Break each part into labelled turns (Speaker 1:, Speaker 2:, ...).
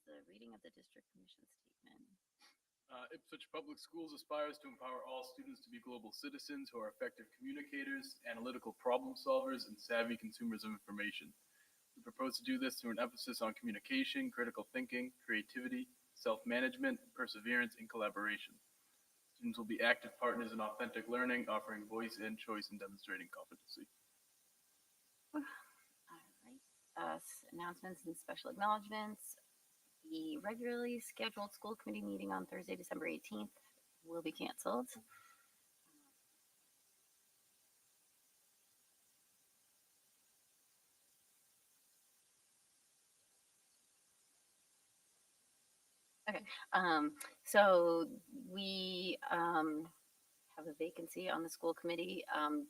Speaker 1: the reading of the district mission statement.
Speaker 2: Ipswich Public Schools aspires to empower all students to be global citizens who are effective communicators, analytical problem solvers, and savvy consumers of information. We propose to do this through an emphasis on communication, critical thinking, creativity, self-management, perseverance, and collaboration. Students will be active partners in authentic learning, offering voice and choice and demonstrating competency.
Speaker 1: All right. Announcements and special acknowledgements. The regularly scheduled school committee meeting on Thursday, December 18th will be canceled. Okay, so we have a vacancy on the school committee.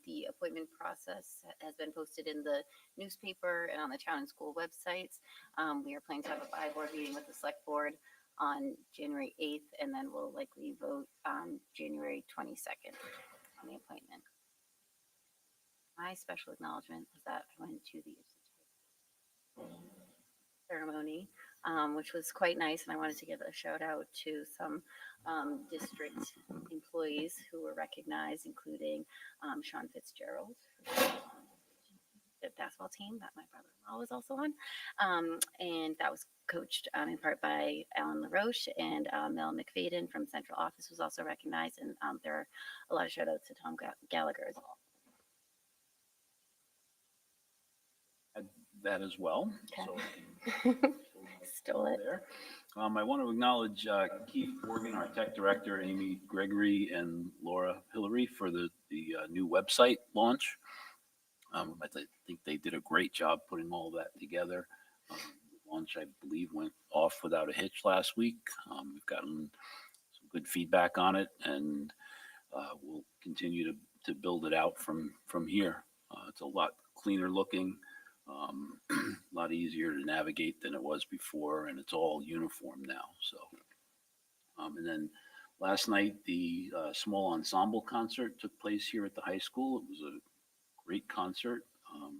Speaker 1: The appointment process has been posted in the newspaper and on the town and school websites. We are planning to have a by-board meeting with the select board on January 8th, and then we'll likely vote on January 22nd on the appointment. My special acknowledgement was that I went to the ceremony, which was quite nice, and I wanted to give a shout out to some district employees who were recognized, including Sean Fitzgerald, the basketball team that my brother-in-law was also on, and that was coached in part by Alan LaRoche, and Mel McFadden from Central Office was also recognized, and there are a lot of shout outs to Tom Gallagher as well.
Speaker 3: That as well.
Speaker 1: Okay.
Speaker 3: So
Speaker 1: Stole it.
Speaker 3: there. I want to acknowledge Keith Morgan, our tech director, Amy Gregory, and Laura Hillary for the new website launch. I think they did a great job putting all that together. The launch, I believe, went off without a hitch last week. We've gotten some good feedback on it, and we'll continue to build it out from here. It's a lot cleaner looking. A lot easier to navigate than it was before, and it's all uniform now. So, and then last night the small ensemble concert took place here at the high school. It was a great concert. I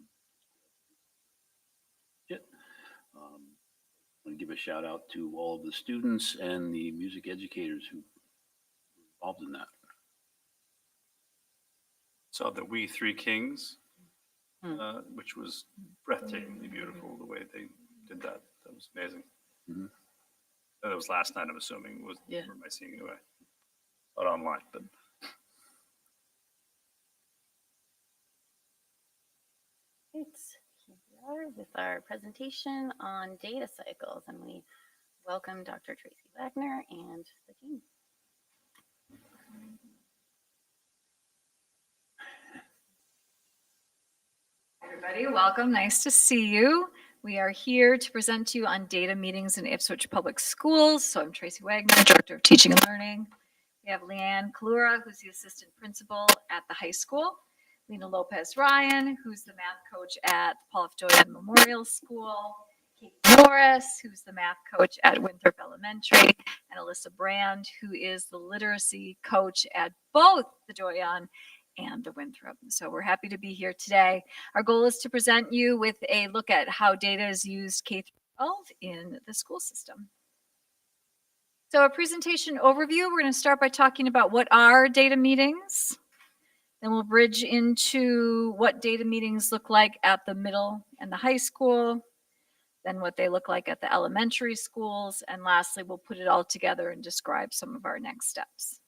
Speaker 3: want to give a shout out to all of the students and the music educators who were involved in that.
Speaker 4: Saw the We Three Kings. Which was breathtakingly beautiful, the way they did that. That was amazing.
Speaker 3: Mm-hmm.
Speaker 4: That was last night, I'm assuming. Was
Speaker 1: yeah.
Speaker 4: Where am I seeing anyway? Not online, but.
Speaker 1: Right. Here we are with our presentation on data cycles, and we welcome Dr. Tracy Wagner and the team.
Speaker 5: Everybody, welcome. Nice to see you. We are here to present to you on data meetings in Ipswich Public Schools. So I'm Tracy Wagner, Director of Teaching and Learning. We have Leanne Kalura, who's the Assistant Principal at the high school. Lena Lopez-Ryan, who's the math coach at Paul F. Doyen Memorial School. Kate Norris, who's the math coach at Winthrop Elementary. And Alyssa Brand, who is the literacy coach at both the Doyen and the Winthrop. So we're happy to be here today. Our goal is to present you with a look at how data is used K-12 in the school system. So a presentation overview, we're going to start by talking about what are data meetings. Then we'll bridge into what data meetings look like at the middle and the high school, then what they look like at the elementary schools, and lastly, we'll put it all together and describe some of our next steps.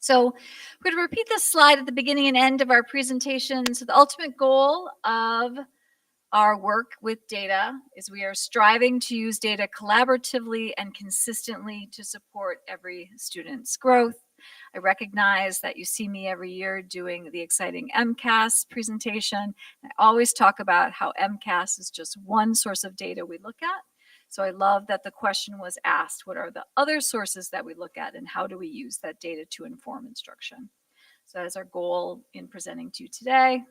Speaker 5: So we're going to repeat this slide at the beginning and end of our presentation. So the ultimate goal of our work with data is we are striving to use data collaboratively and consistently to support every student's growth. I recognize that you see me every year doing the exciting MCAS presentation. I always talk about how MCAS is just one source of data we look at. So I love that the question was asked, what are the other sources that we look at and how do we use that data to inform instruction? So that is our goal in presenting to you today.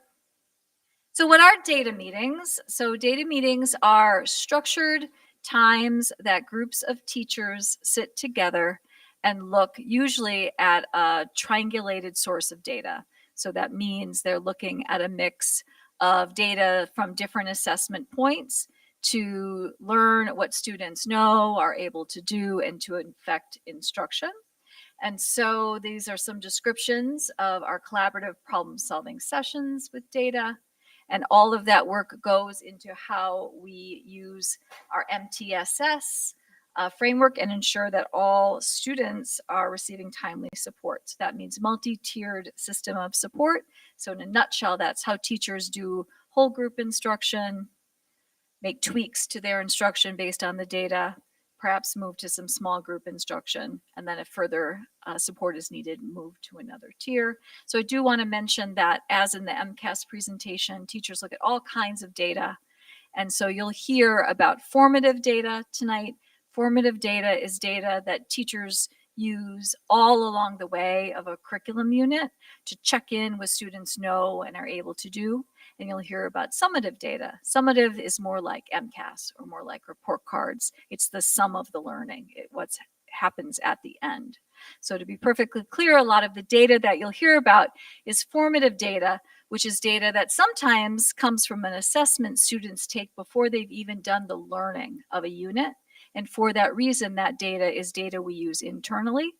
Speaker 5: So what are data meetings? So data meetings are structured times that groups of teachers sit together and look usually at a triangulated source of data. So that means they're looking at a mix of data from different assessment points to learn what students know, are able to do, and to affect instruction. And so these are some descriptions of our collaborative problem solving sessions with data. And all of that work goes into how we use our MTSS framework and ensure that all students are receiving timely support. So that means multi-tiered system of support. So in a nutshell, that's how teachers do whole group instruction, make tweaks to their instruction based on the data, perhaps move to some small group instruction, and then if further support is needed, move to another tier. So I do want to mention that as in the MCAS presentation, teachers look at all kinds of data. And so you'll hear about formative data tonight. Formative data is data that teachers use all along the way of a curriculum unit to check in with students know and are able to do. And you'll hear about summative data. Summative is more like MCAS or more like report cards. It's the sum of the learning, what happens at the end. So to be perfectly clear, a lot of the data that you'll hear about is formative data, which is data that sometimes comes from an assessment students take before they've even done the learning of a unit. And for that reason, that data is data we use internally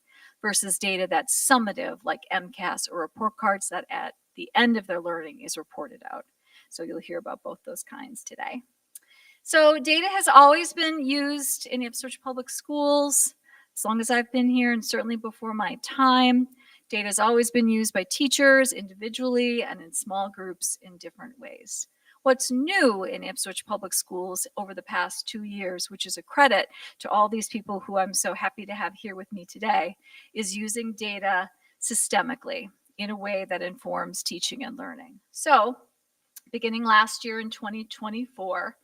Speaker 5: versus data that's summative, like MCAS or report cards that at the end of their learning is reported out. So you'll hear about both those kinds today. So data has always been used in Ipswich Public Schools, as long as I've been here and certainly before my time. Data has always been used by teachers individually and in small groups in different ways. What's new in Ipswich Public Schools over the past 2 years, which is a credit to all these people who I'm so happy to have here with me today, is using data systemically in a way that informs teaching and learning. So beginning last year in 2024,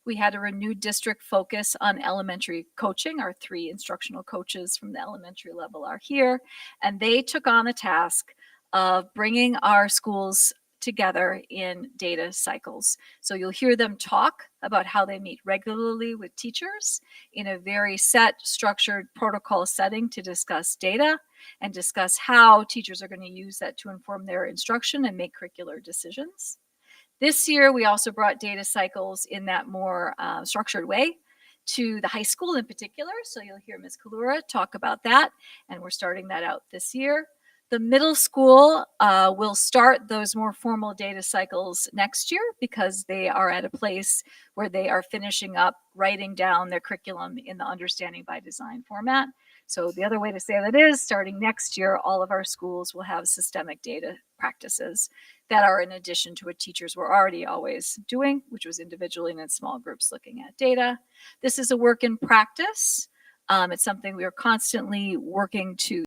Speaker 5: we had a renewed district focus on elementary coaching. Our 3 instructional coaches from the elementary level are here, and they took on the task of bringing our schools together in data cycles. So you'll hear them talk about how they meet regularly with teachers in a very set, structured protocol setting to discuss data and discuss how teachers are going to use that to inform their instruction and make curricular decisions. This year, we also brought data cycles in that more structured way to the high school in particular. So you'll hear Ms. Kalura talk about that, and we're starting that out this year. The middle school will start those more formal data cycles next year because they are at a place where they are finishing up writing down their curriculum in the Understanding by Design format. So the other way to say that is, starting next year, all of our schools will have systemic data practices that are in addition to what teachers were already always doing, which was individually and in small groups looking at data. This is a work in practice. It's something we are constantly working to